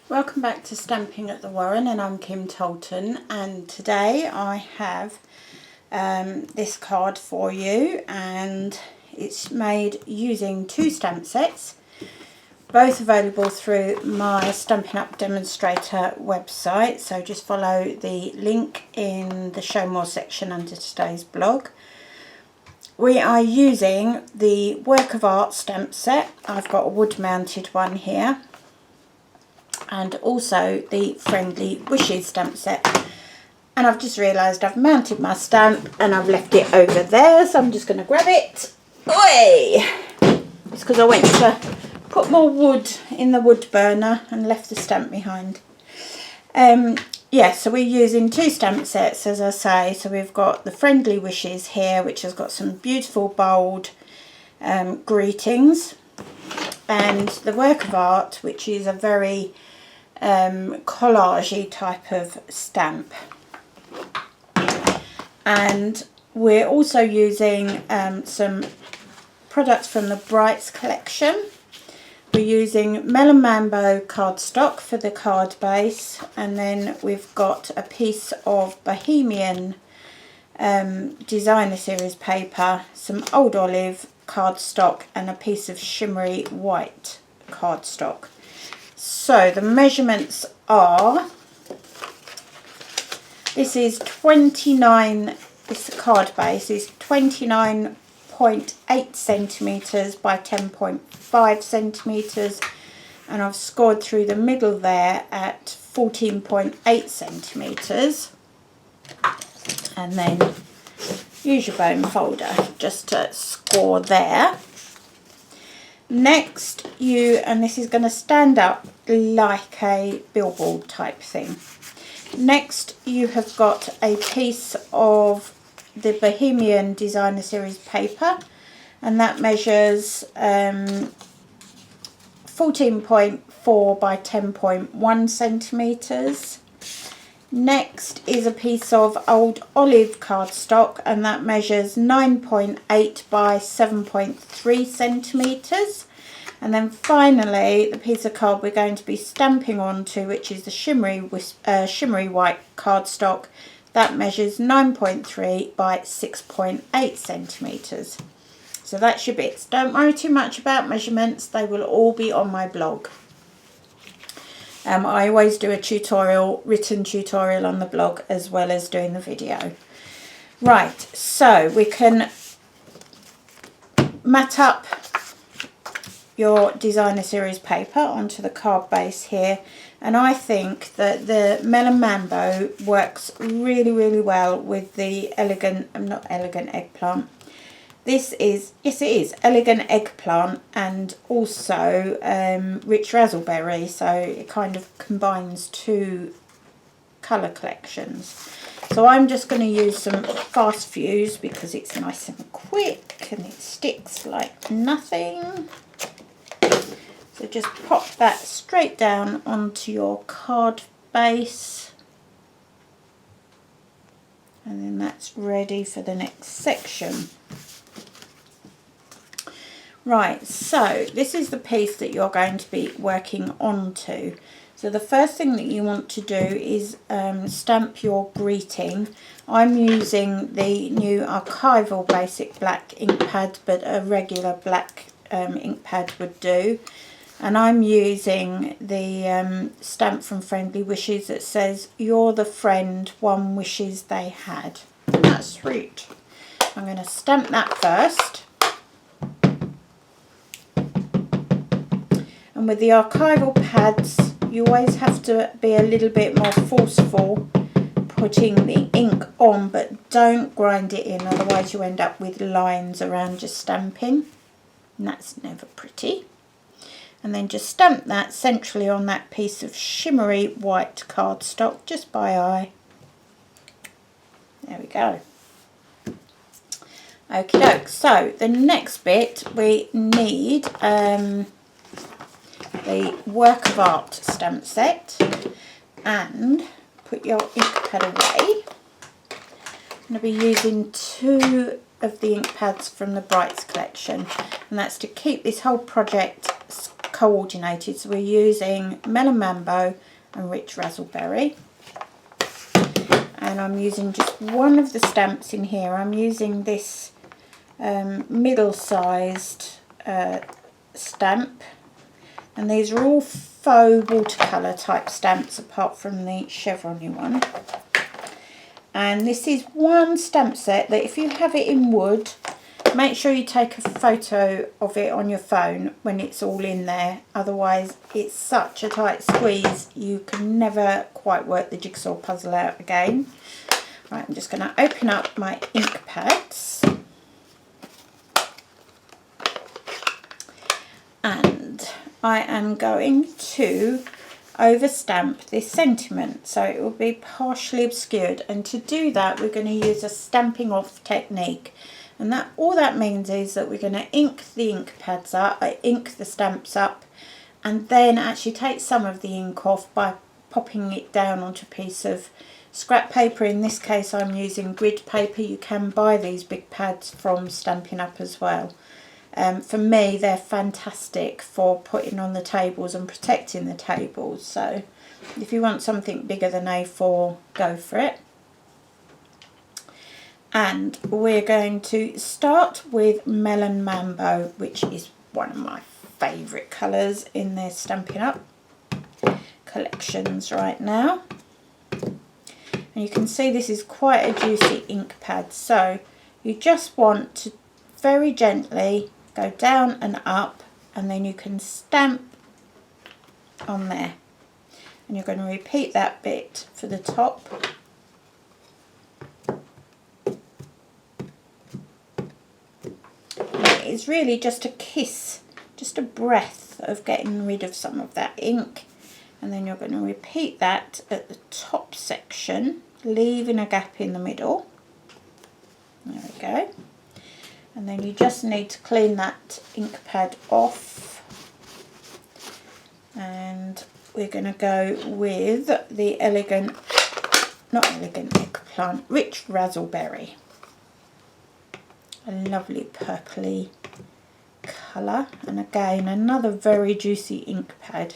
Welcome back to Stamping at the Warren, and I'm Kim Tolton, and today I have this card for you, and it's made using two stamp sets, both available through my Stampin' Up Demonstrator website, so just follow the link in the Show More section under today's blog. We are using the Work of Art stamp set. I've got a wood mounted one here, and also the Friendly Wishes stamp set. And I've just realised I've mounted my stamp and I've left it over there, so I'm just going to grab it. Oi! It's because I went to put more wood in the wood burner and left the stamp behind. Yeah, so we're using two stamp sets, as I say. So we've got the Friendly Wishes here, which has got some beautiful bold greetings, and the Work of Art, which is a very collage-y type of stamp. And we're also using some products from the Brights collection. We're using Melon Mambo cardstock for the card base, and then we've got a piece of Bohemian designer series paper, some Old Olive cardstock, and a piece of shimmery white cardstock. So the measurements are, this card base is 29.8 centimetres by 10.5 centimetres, and I've scored through the middle there at 14.8 centimetres, and then use your bone folder just to score there. Next, and this is going to stand up like a billboard type thing. Next, you have got a piece of the Bohemian designer series paper, and that measures 14.4 by 10.1 centimetres. Next is a piece of Old Olive cardstock, and that measures 9.8 by 7.3 centimetres. And then finally, the piece of card we're going to be stamping onto, which is the shimmery white cardstock, that measures 9.3 by 6.8 centimetres. So that's your bits. Don't worry too much about measurements, they will all be on my blog. I always do a written tutorial on the blog as well as doing the video. Right, so we can mat up your designer series paper onto the card base here, and I think that the Melon Mambo works really well with the not elegant eggplant. This is, yes it is, elegant eggplant, and also rich razzleberry, so it kind of combines two colour collections. So I'm just going to use some fast fuse because it's nice and quick and it sticks like nothing. So just pop that straight down onto your card base, and then that's ready for the next section. Right, so this is the piece that you're going to be working onto. So the first thing that you want to do is stamp your greeting. I'm using the new Archival Basic Black ink pad, but a regular black ink pad would do. And I'm using the stamp from Friendly Wishes that says, "You're the friend one wishes they had." And that's sweet. I'm going to stamp that first. And with the archival pads, you always have to be a little bit more forceful putting the ink on, but don't grind it in, otherwise you end up with lines around your stamping, and that's never pretty. And then just stamp that centrally on that piece of shimmery white cardstock, just by eye. There we go. Okie doke. So the next bit, we need the Work of Art stamp set, and put your ink pad away. I'm going to be using two of the ink pads from the Brights collection, and that's to keep this whole project coordinated. So we're using Melon Mambo and Rich Razzleberry. And I'm using just one of the stamps in here. I'm using this middle-sized stamp. And these are all faux watercolour type stamps apart from the chevrony one. And this is one stamp set that if you have it in wood, make sure you take a photo of it on your phone when it's all in there. Otherwise, it's such a tight squeeze, you can never quite work the jigsaw puzzle out again. Right, I'm just going to open up my ink pads. And I am going to overstamp this sentiment so it will be partially obscured, and to do that we're going to use a stamping off technique, and that all that means is that we're going to ink the ink pads up, ink the stamps up, and then actually take some of the ink off by popping it down onto a piece of scrap paper. In this case I'm using grid paper. You can buy these big pads from Stampin' Up as well. For me, they're fantastic for putting on the tables and protecting the tables. So if you want something bigger than A4, go for it. And we're going to start with Melon Mambo, which is one of my favourite colours in their Stampin' Up collections right now. And you can see this is quite a juicy ink pad. So you just want to very gently go down and up, and then you can stamp on there, and you're going to repeat that bit for the top. And it is really just a kiss, just a breath of getting rid of some of that ink, and then you're going to repeat that at the top section, leaving a gap in the middle. There we go. And then you just need to clean that ink pad off, and we're going to go with the eggplant, Rich Razzleberry. A lovely purpley colour, and again another very juicy ink pad,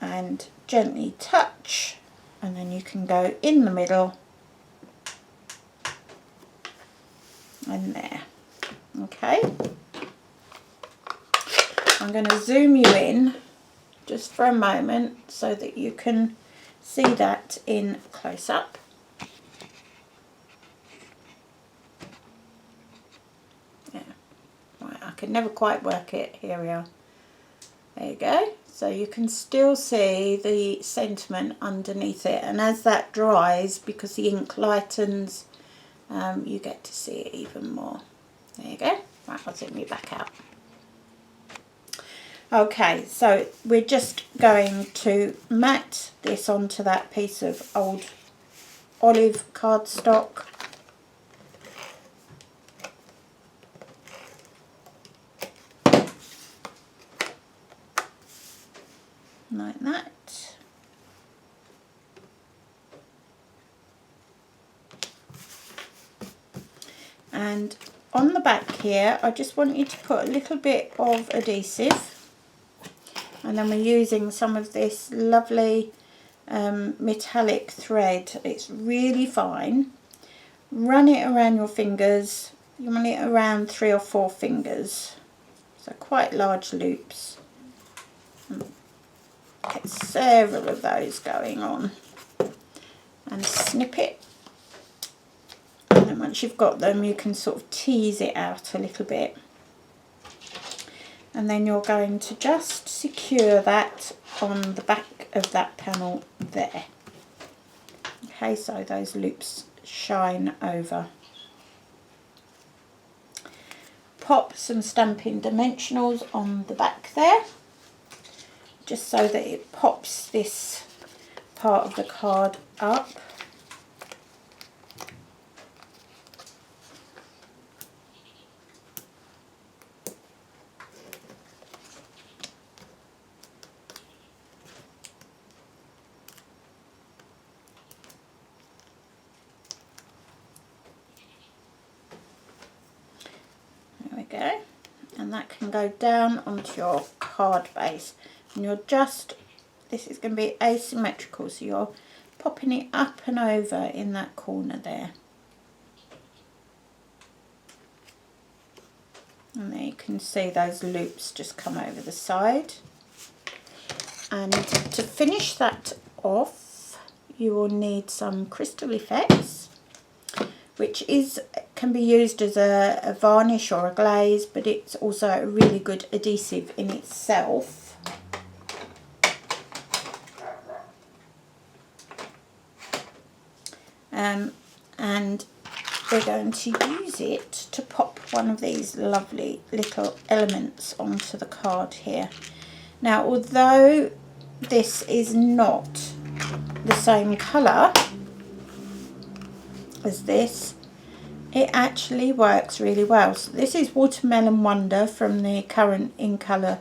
and gently touch, and then you can go in the middle and there. Okay, I'm going to zoom you in just for a moment so that you can see that in close up. Yeah, right, I could never quite work it. Here we are. There you go. So you can still see the sentiment underneath it, and as that dries, because the ink lightens, you get to see it even more. There you go. Right, I'll zoom you back out. Okay, so we're just going to mat this onto that piece of old olive cardstock. Like that. And on the back here, I just want you to put a little bit of adhesive, and then we're using some of this lovely metallic thread. It's really fine. Run it around your fingers. You want it around 3 or 4 fingers, so quite large loops. Get several of those going on, and snip it. And then once you've got them, you can sort of tease it out a little bit, and then you're going to just secure that on the back of that panel there. Okay, so those loops shine over. Pop some Stampin' dimensionals on the back there, just so that it pops this part of the card up. There we go, and that can go down onto your card base, and you're just, this is going to be asymmetrical, so you're popping it up and over in that corner there. And there you can see those loops just come over the side. And to finish that off, you will need some Crystal Effects, which can be used as a varnish or a glaze, but it's also a really good adhesive in itself. And we're going to use it to pop one of these lovely little elements onto the card here. Now, although this is not the same colour as this, it actually works really well. So this is Watermelon Wonder from the current In Colour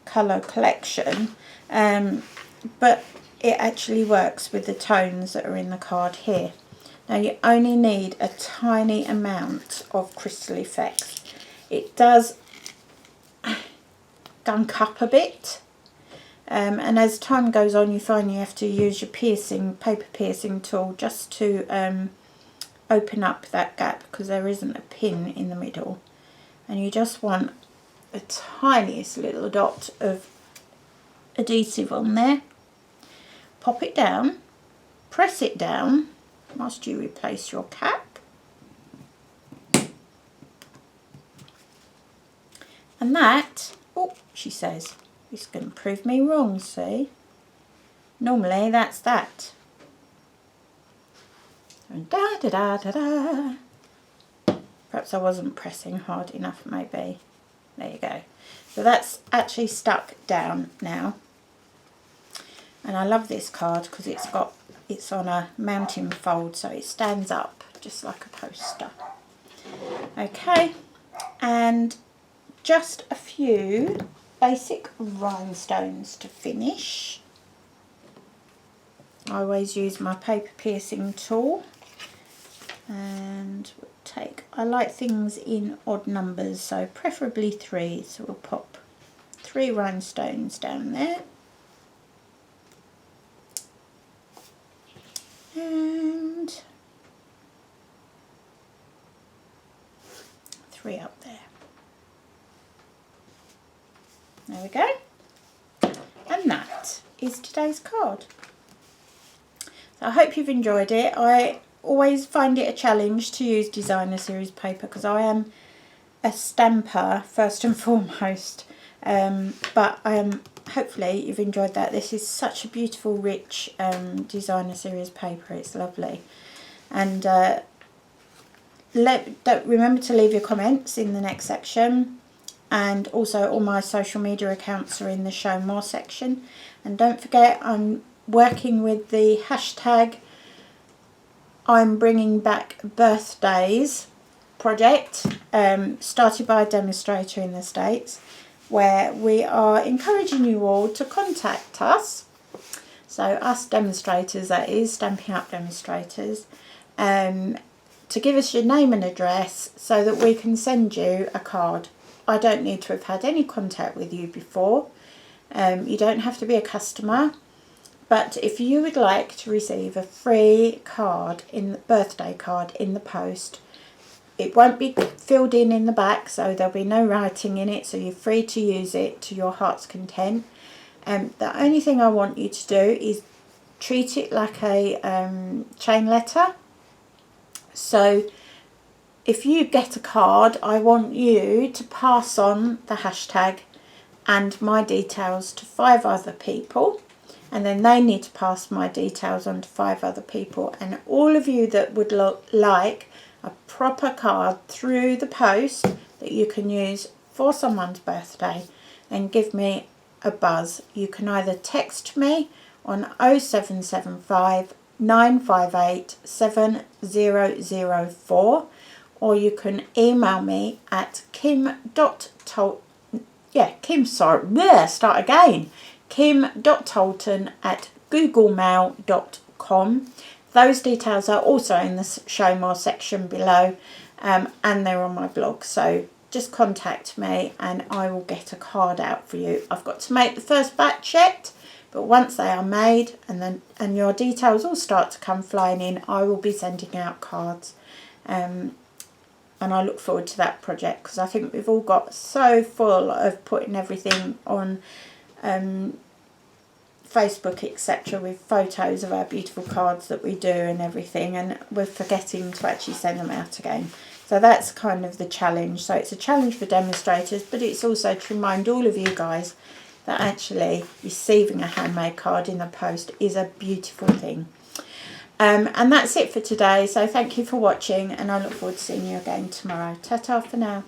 collection, but it actually works with the tones that are in the card here. Now you only need a tiny amount of Crystal Effects. It does gunk up a bit, and as time goes on you find you have to use your paper piercing tool just to open up that gap, because there isn't a pin in the middle, and you just want the tiniest little dot of adhesive on there. Pop it down, press it down whilst you replace your cap, and that, oh, she says, it's going to prove me wrong, see? Normally that's that. And da da da da da. Perhaps I wasn't pressing hard enough, maybe. There you go. So that's actually stuck down now. And I love this card because it's on a mounting fold, so it stands up just like a poster. Okay, and just a few basic rhinestones to finish. I always use my paper piercing tool, and we'll I like things in odd numbers, so preferably 3, so we'll pop 3 rhinestones down there. And 3 up there. There we go. And that is today's card. So I hope you've enjoyed it. I always find it a challenge to use designer series paper because I am a stamper first and foremost. But hopefully you've enjoyed that. This is such a beautiful, rich designer series paper. It's lovely. And remember to leave your comments in the next section. And also all my social media accounts are in the show more section. And don't forget, I'm working with the hashtag I'm Bringing Back Birthdays project, started by a demonstrator in the States, where we are encouraging you all to contact us, so us demonstrators, that is, Stampin' Up demonstrators, to give us your name and address so that we can send you a card. I don't need to have had any contact with you before. You don't have to be a customer, but if you would like to receive a free card, birthday card in the post, it won't be filled in the back, so there'll be no writing in it, so you're free to use it to your heart's content. The only thing I want you to do is treat it like a chain letter. So if you get a card, I want you to pass on the hashtag and my details to 5 other people, and then they need to pass my details on to 5 other people, and all of you that would like a proper card through the post that you can use for someone's birthday, then give me a buzz. You can either text me on 0775 958 7004, or you can email me at kim.tolton@googlemail.com. Those details are also in the show more section below, and they're on my blog, so just contact me and I will get a card out for you. I've got to make the first batch yet, but once they are made and your details all start to come flying in, I will be sending out cards. And I look forward to that project, because I think we've all got so full of putting everything on Facebook, etc., with photos of our beautiful cards that we do and everything, and we're forgetting to actually send them out again. So that's kind of the challenge. So it's a challenge for demonstrators, but it's also to remind all of you guys that actually receiving a handmade card in the post is a beautiful thing. And that's it for today. So thank you for watching, and I look forward to seeing you again tomorrow. Ta-ta for now.